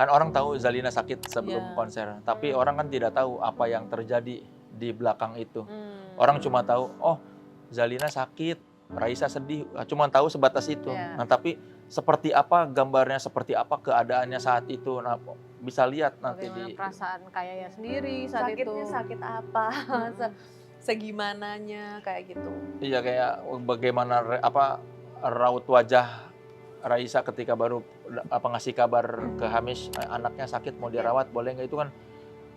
kan orang tahu Zalina sakit sebelum konser, tapi orang kan tidak tahu apa yang terjadi di belakang itu. Orang cuma tahu, oh Zalina sakit, Raisa sedih, cuma tahu sebatas itu. Nah tapi seperti apa gambarnya, seperti apa keadaannya saat itu, nah bisa lihat nanti bagaimana di perasaan Kayaya sendiri saat Sakitnya itu. sakit apa, segimananya kayak gitu. Iya kayak bagaimana raut wajah Raisa ketika baru ngasih kabar ke Hamish anaknya sakit mau dirawat, boleh nggak, itu kan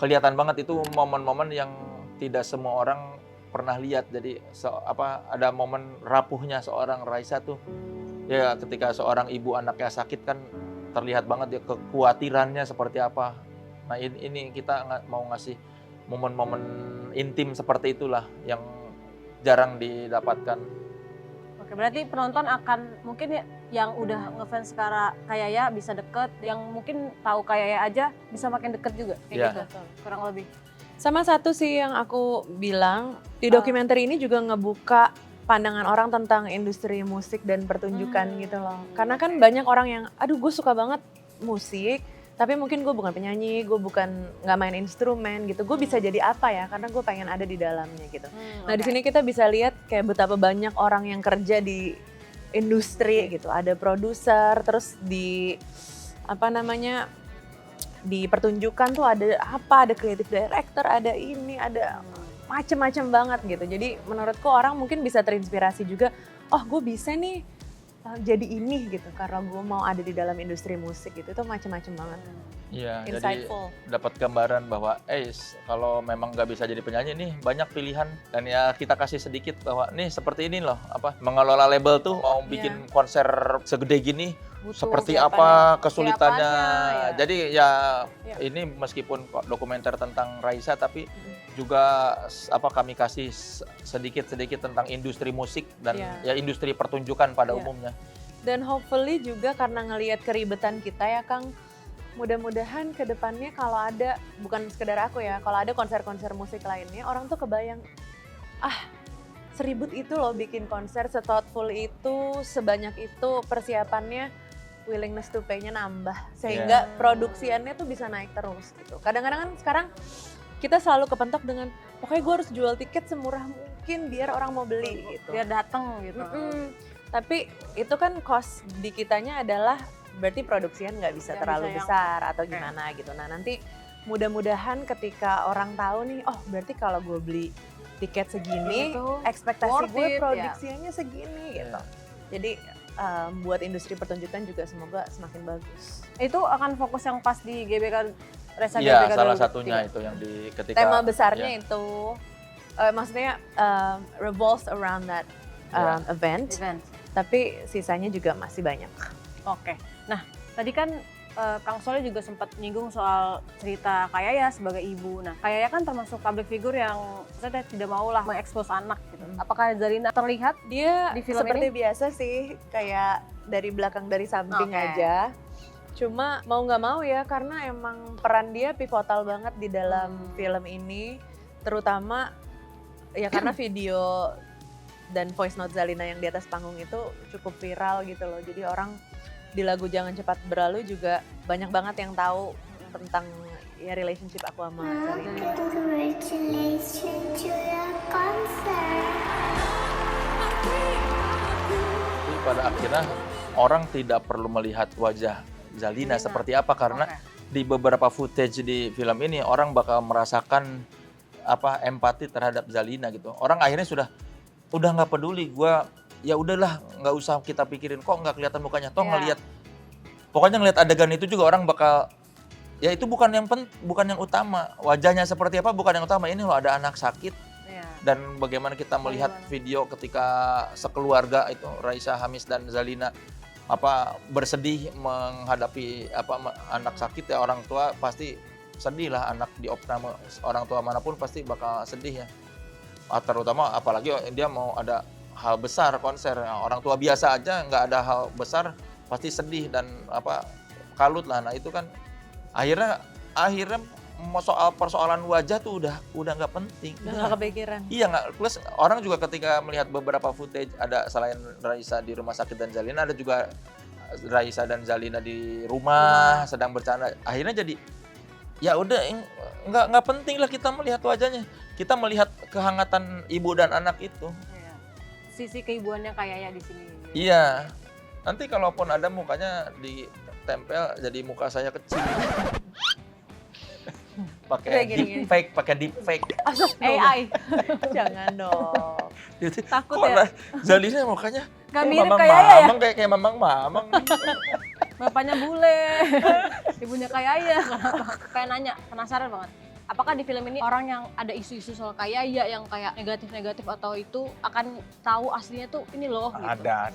kelihatan banget. Itu momen-momen yang tidak semua orang pernah lihat. Jadi ada momen rapuhnya seorang Raisa tuh ya ketika seorang ibu anaknya sakit kan terlihat banget ya kekhawatirannya seperti apa. Nah ini kita mau ngasih momen-momen intim seperti itulah yang jarang didapatkan. Oke, berarti penonton akan mungkin yang udah ngefans Kayaya bisa deket, yang mungkin tahu Kayaya aja bisa makin deket juga kayak gitu kurang lebih. Sama satu sih yang aku bilang, di dokumenter ini juga ngebuka pandangan orang tentang industri musik dan pertunjukan gitu loh. Karena kan banyak orang yang, aduh gue suka banget musik, tapi mungkin gue bukan penyanyi, gue nggak main instrumen gitu. Gue bisa jadi apa ya? Karena gue pengen ada di dalamnya gitu. Nah di sini kita bisa lihat kayak betapa banyak orang yang kerja di industri gitu. Ada produser, terus di di pertunjukan tuh ada creative director, ada ini, ada macem-macem banget gitu. Jadi menurutku orang mungkin bisa terinspirasi juga, oh gue bisa nih jadi ini gitu karena gue mau ada di dalam industri musik gitu. Itu macem-macem banget. Iya, jadi Insightful. dapat gambaran bahwa kalau memang nggak bisa jadi penyanyi nih banyak pilihan, dan ya kita kasih sedikit bahwa nih seperti ini loh, mengelola label tuh mau bikin konser segede gini seperti apa kesulitannya. Ya. Jadi ini meskipun dokumenter tentang Raisa tapi juga kami kasih sedikit-sedikit tentang industri musik dan ya industri pertunjukan pada umumnya. Dan hopefully juga karena ngelihat keribetan kita ya Kang, mudah-mudahan ke depannya kalau ada, bukan sekedar aku ya, kalau ada konser-konser musik lainnya, orang tuh kebayang, seribut itu loh bikin konser, se-thoughtful itu, sebanyak itu persiapannya, willingness to pay-nya nambah. Sehingga produksiannya tuh bisa naik terus gitu. Kadang-kadang kan sekarang kita selalu kepentok dengan, pokoknya gue harus jual tiket semurah mungkin biar orang mau beli gitu. Biar datang gitu. Tapi itu kan cost di kitanya adalah berarti produksian nggak bisa terlalu besar atau gimana gitu. Nah nanti mudah-mudahan ketika orang tahu nih, oh berarti kalau gue beli tiket segini, Itu ekspektasi worth gue it, produksinya segini gitu. Jadi buat industri pertunjukan juga semoga semakin bagus. Itu akan fokus yang pas di GBK Resa Iya, GBK salah 2023. satunya itu yang di ketika Tema besarnya ya. itu, maksudnya revolves around that event, tapi sisanya juga masih banyak. Oke. Nah, tadi kan Kang Soleh juga sempat nyinggung soal cerita Kak Yaya sebagai ibu. Nah, Kak Yaya kan termasuk public figure yang saya tidak mau lah mengekspos anak gitu. Apakah Zalina terlihat Dia di film seperti ini? biasa sih, kayak dari belakang dari samping Oke. aja. Cuma mau nggak mau ya, karena emang peran dia pivotal banget di dalam film ini, terutama ya karena video dan voice note Zalina yang di atas panggung itu cukup viral gitu loh. Jadi orang di lagu Jangan Cepat Berlalu juga banyak banget yang tahu tentang ya relationship aku sama Zalina. Congratulations to your concert. Tapi pada akhirnya orang tidak perlu melihat wajah Zalina seperti apa karena di beberapa footage di film ini orang bakal merasakan empati terhadap Zalina gitu. Orang akhirnya udah nggak peduli, gua ya udahlah nggak usah kita pikirin kok nggak kelihatan mukanya, toh ngelihat pokoknya ngelihat adegan itu juga orang bakal ya itu bukan yang utama, wajahnya seperti apa bukan yang utama, ini loh ada anak sakit. Dan bagaimana kita melihat video ketika sekeluarga itu Raisa, Hamis dan Zalina bersedih menghadapi anak sakit ya, orang tua pasti sedih lah, anak di opname orang tua manapun pasti bakal sedih ya. Terutama apalagi dia mau ada hal besar konser, orang tua biasa aja nggak ada hal besar pasti sedih dan kalut lah. Nah itu kan akhirnya soal persoalan wajah tuh udah nggak penting. Udah nggak kepikiran. Iya nggak, plus orang juga ketika melihat beberapa footage ada selain Raisa di rumah sakit dan Zalina, ada juga Raisa dan Zalina di rumah sedang bercanda. Akhirnya jadi ya udah nggak penting lah kita melihat wajahnya. Kita melihat kehangatan ibu dan anak itu. Sisi keibuannya Kak Yaya di sini. Iya. Nanti kalaupun ada mukanya ditempel jadi muka saya kecil. Pakai deep fake. AI. Jangan dong. Takut kok ya? Zalina mukanya Gak mirip Kak Yaya ya? Kayak mamang. Bapaknya bule, ibunya Kak Yaya. Kayak nanya, penasaran banget. Apakah di film ini orang yang ada isu-isu soal Kak Yaya yang kayak negatif-negatif atau itu akan tahu aslinya tuh ini loh gitu? Ada.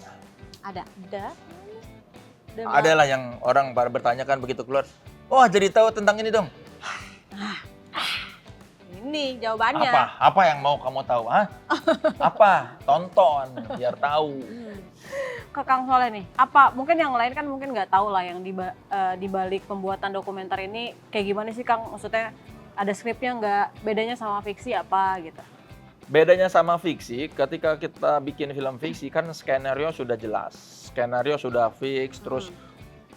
Ada lah yang orang bertanya kan begitu keluar, wah jadi tahu tentang ini dong. Ini jawabannya. Apa yang mau kamu tahu? Apa? Tonton biar tahu. Ke Kang Soleh nih, apa mungkin yang lain kan mungkin nggak tahu lah yang di balik pembuatan dokumenter ini kayak gimana sih Kang? Maksudnya ada skripnya nggak? Bedanya sama fiksi apa gitu? Bedanya sama fiksi, ketika kita bikin film fiksi kan skenario sudah jelas, skenario sudah fix, terus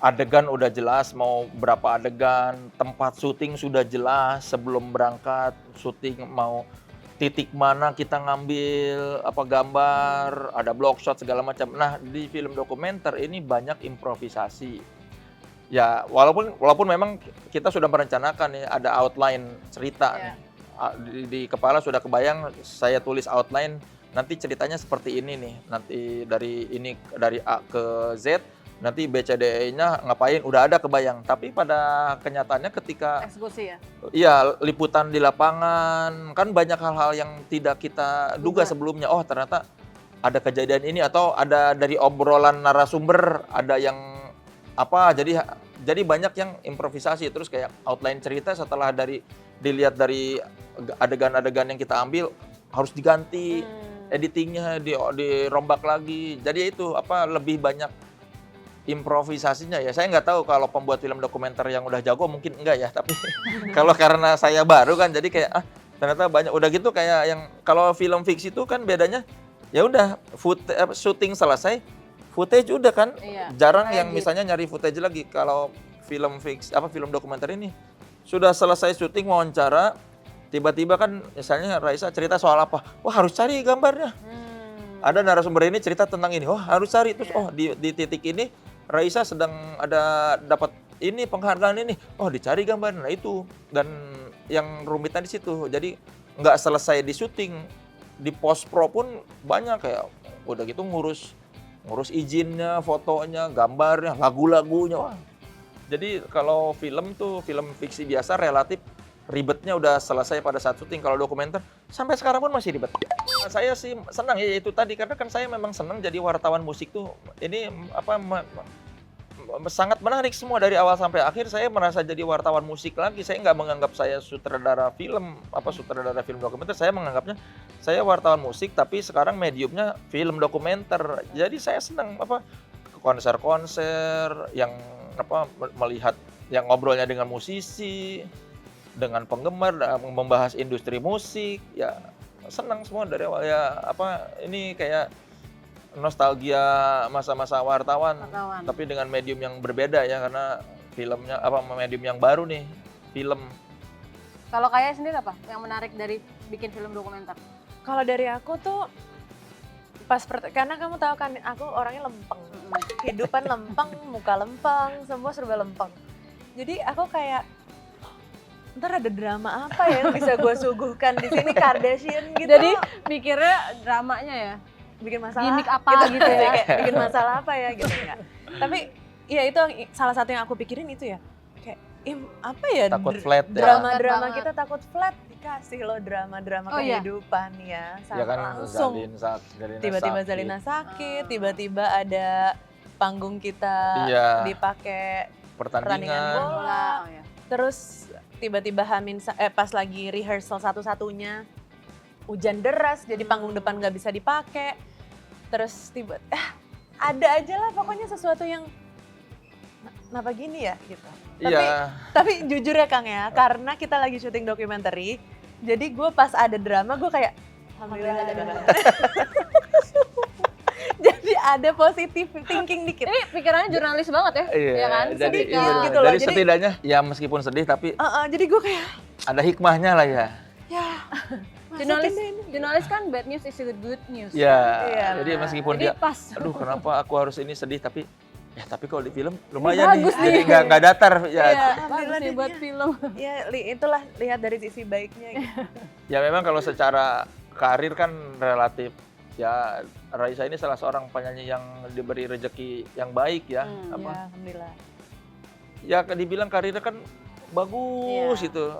adegan udah jelas mau berapa adegan, tempat syuting sudah jelas sebelum berangkat syuting mau titik mana kita ngambil gambar, ada block shot segala macam. Nah di film dokumenter ini banyak improvisasi. Ya walaupun memang kita sudah merencanakan ya ada outline cerita nih. Di kepala sudah kebayang, saya tulis outline nanti ceritanya seperti ini nih, nanti dari A ke Z, nanti B, C, D, E-nya ngapain, udah ada kebayang. Tapi pada kenyataannya ketika eksekusi ya? Iya, liputan di lapangan, kan banyak hal-hal yang tidak kita duga sebelumnya. Oh ternyata ada kejadian ini, atau ada dari obrolan narasumber, ada yang jadi banyak yang improvisasi. Terus kayak outline cerita setelah dilihat dari adegan-adegan yang kita ambil harus diganti, editingnya dirombak lagi. Jadi itu lebih banyak improvisasinya ya. Saya nggak tahu kalau pembuat film dokumenter yang udah jago mungkin enggak ya, tapi kalau karena saya baru kan jadi kayak ternyata banyak udah gitu. Kayak yang kalau film fiksi itu kan bedanya ya udah syuting selesai, footage udah kan. Jarang yang misalnya nyari footage lagi. Kalau film fiksi film dokumenter ini sudah selesai syuting, wawancara, tiba-tiba kan misalnya Raisa cerita soal apa, wah harus cari gambarnya. Ada narasumber ini cerita tentang ini, harus cari. Terus di titik ini Raisa sedang dapat ini penghargaan ini, oh dicari gambar, nah itu. Dan yang rumitnya di situ, jadi nggak selesai di syuting, di post pro pun banyak kayak udah gitu ngurus izinnya, fotonya, gambarnya, lagu-lagunya. Wah. Jadi kalau film tuh, film fiksi biasa relatif ribetnya udah selesai pada saat syuting. Kalau dokumenter sampai sekarang pun masih ribet. Saya sih senang ya itu tadi, karena kan saya memang senang jadi wartawan musik tuh. Ini sangat menarik semua dari awal sampai akhir. Saya merasa jadi wartawan musik lagi. Saya nggak menganggap saya sutradara film dokumenter. Saya menganggapnya saya wartawan musik, tapi sekarang mediumnya film dokumenter. Jadi saya senang ke konser-konser yang melihat yang ngobrolnya dengan musisi, dengan penggemar, membahas industri musik, ya senang semua dari awal ya. Ini kayak nostalgia masa-masa wartawan, tapi dengan medium yang berbeda ya, karena filmnya medium yang baru nih, film. Kalau kayak sendiri apa yang menarik dari bikin film dokumenter? Kalau dari aku tuh karena kamu tahu kan aku orangnya lempeng, kehidupan lempeng, muka lempeng, semua serba lempeng. Jadi aku kayak ntar ada drama apa ya yang bisa gue suguhkan di sini, Kardashian gitu. Jadi mikirnya dramanya ya, bikin masalah gimmick apa gitu ya. Kayak bikin masalah apa ya gitu ya. Tapi ya itu salah satu yang aku pikirin itu ya. Kayak apa ya? Takut flat ya. Drama-drama kita takut flat, dikasih loh drama-drama kehidupan ya. Ya kan, langsung tiba-tiba Zalina sakit, tiba-tiba ada panggung kita dipakai pertandingan bola. Terus tiba-tiba pas lagi rehearsal satu-satunya hujan deras, jadi panggung depan nggak bisa dipakai. Terus ada aja lah pokoknya sesuatu yang kenapa gini ya gitu. Tapi jujur ya Kang ya, karena kita lagi syuting dokumenter, jadi gue pas ada drama gue kayak alhamdulillah ada drama. Jadi ada positif thinking dikit. Ini pikirannya jurnalis banget ya, ya kan? Jadi, gitu loh. Jadi setidaknya ya meskipun sedih tapi jadi gue kayak ada hikmahnya lah ya. Jurnalis kan bad news is a good news. Ya, jadi meskipun jadi dia, pas. aduh kenapa aku harus ini sedih, tapi kalau di film lumayan nih, jadi nggak datar ya. Bagus nih buat film. Ya itulah lihat dari sisi baiknya. Gitu. Ya memang kalau secara karir kan relatif ya, Raisa ini salah seorang penyanyi yang diberi rezeki yang baik ya. Ya, alhamdulillah. Ya dibilang karirnya kan bagus itu.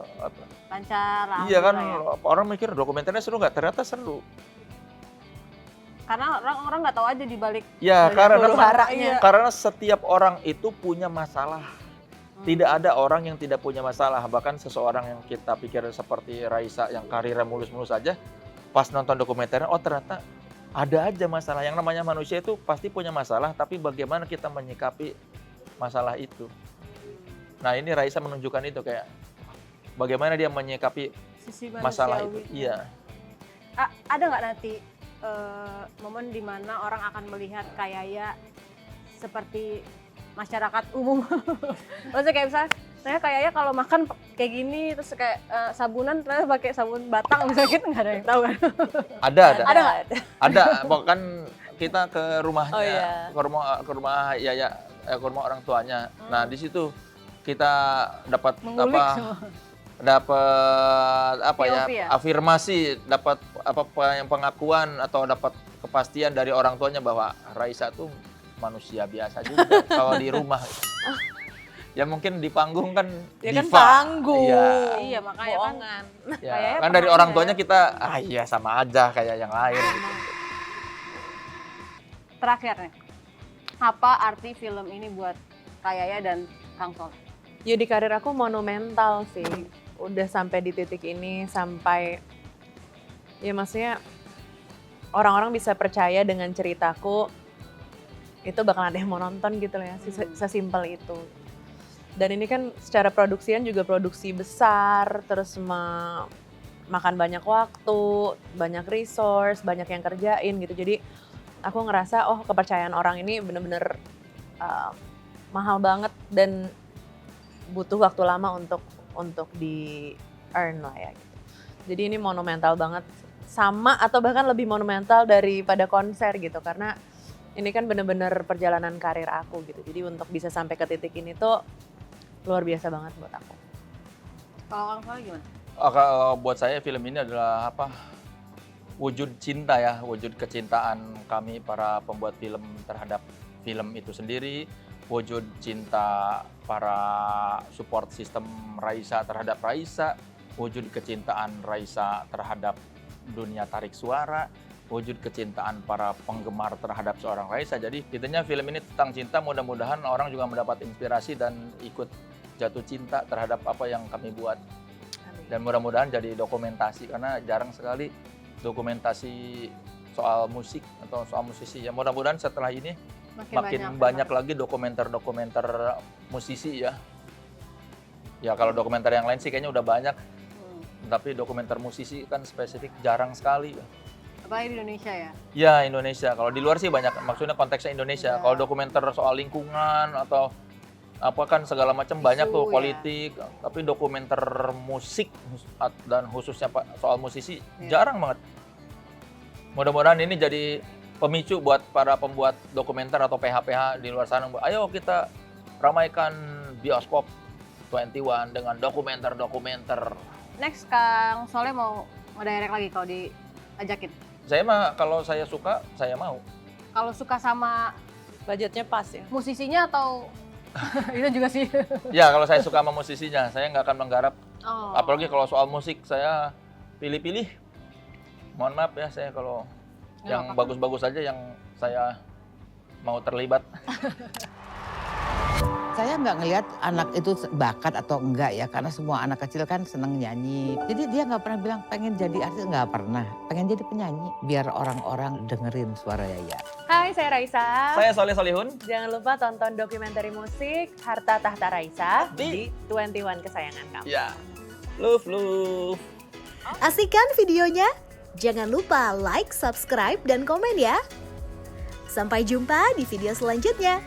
Lancar. Iya kan, orang mikir dokumenternya seru nggak? Ternyata seru. Karena orang nggak tahu aja di balik. Ya karena karena setiap orang itu punya masalah. Tidak ada orang yang tidak punya masalah. Bahkan seseorang yang kita pikir seperti Raisa yang karirnya mulus-mulus aja, pas nonton dokumenternya, oh ternyata ada aja masalah. Yang namanya manusia itu pasti punya masalah, tapi bagaimana kita menyikapi masalah itu. Nah ini Raisa menunjukkan itu, kayak bagaimana dia menyikapi sisi masalah itu. Iya. Ada nggak nanti momen di mana orang akan melihat Kayaya seperti masyarakat umum? Maksudnya kayak misalnya, saya Kayaya kalau makan kayak gini, terus kayak sabunan ternyata pakai sabun batang misalnya gitu, nggak ada yang tahu kan? Ada. Bahkan kita ke rumahnya, ke rumah Yaya, ke rumah orang tuanya. Nah di situ kita dapat afirmasi, dapat pengakuan atau dapat kepastian dari orang tuanya bahwa Raisa tuh manusia biasa juga kalau di rumah. Ya mungkin di panggung kan ya diva. Kan panggung. Iya makanya bohongan. Ya, kan dari orang tuanya kita iya sama aja kayak yang lain gitu. Terakhir nih, apa arti film ini buat Kayaya dan Kang Soleh? Ya di karir aku monumental sih. Udah sampai di titik ini, sampai ya maksudnya orang-orang bisa percaya dengan ceritaku, itu bakal ada yang mau nonton gitu loh ya, sesimpel itu. Dan ini kan secara produksian juga produksi besar, terus makan banyak waktu, banyak resource, banyak yang kerjain gitu. Jadi aku ngerasa kepercayaan orang ini bener-bener mahal banget dan butuh waktu lama untuk di earn lah ya gitu. Jadi ini monumental banget, sama atau bahkan lebih monumental daripada konser gitu, karena ini kan bener-bener perjalanan karir aku gitu. Jadi untuk bisa sampai ke titik ini tuh luar biasa banget buat aku. Kalau Kang Soleh gimana? Buat saya film ini adalah wujud cinta ya, wujud kecintaan kami para pembuat film terhadap film itu sendiri, wujud cinta para support system Raisa terhadap Raisa, wujud kecintaan Raisa terhadap dunia tarik suara, wujud kecintaan para penggemar terhadap seorang Raisa. Jadi intinya film ini tentang cinta, mudah-mudahan orang juga mendapat inspirasi dan ikut jatuh cinta terhadap apa yang kami buat. Dan mudah-mudahan jadi dokumentasi, karena jarang sekali dokumentasi soal musik atau soal musisi. Ya mudah-mudahan setelah ini makin banyak lagi dokumenter-dokumenter musisi ya. Ya kalau dokumenter yang lain sih kayaknya udah banyak. Tapi dokumenter musisi kan spesifik jarang sekali. Apalagi di Indonesia ya? Ya Indonesia, kalau di luar sih banyak, maksudnya konteksnya Indonesia. Kalau dokumenter soal lingkungan atau apa kan segala macam banyak tuh politik, tapi dokumenter musik dan khususnya soal musisi jarang banget. Mudah-mudahan ini jadi pemicu buat para pembuat dokumenter atau PH-PH di luar sana. Ayo kita ramaikan bioskop 21 dengan dokumenter-dokumenter. Next Kang Soleh mau nge-direct lagi kalau diajakin? Saya mah kalau saya suka, saya mau. Kalau suka sama Budgetnya pas ya. musisinya atau itu juga sih? Ya kalau saya suka sama musisinya, saya nggak akan menggarap. Oh. Apalagi kalau soal musik, saya pilih-pilih. Mohon maaf ya, saya kalau yang bagus-bagus aja yang saya mau terlibat. Saya nggak ngelihat anak itu bakat atau enggak ya, karena semua anak kecil kan seneng nyanyi. Jadi dia nggak pernah bilang pengen jadi artis, nggak pernah. Pengen jadi penyanyi, biar orang-orang dengerin suara Yaya. Hai, saya Raisa. Saya Soleh Solihun. Jangan lupa tonton dokumenter musik Harta Tahta Raisa di 21 kesayangan kamu. Ya, love. Asik kan videonya? Jangan lupa like, subscribe, dan komen ya. Sampai jumpa di video selanjutnya.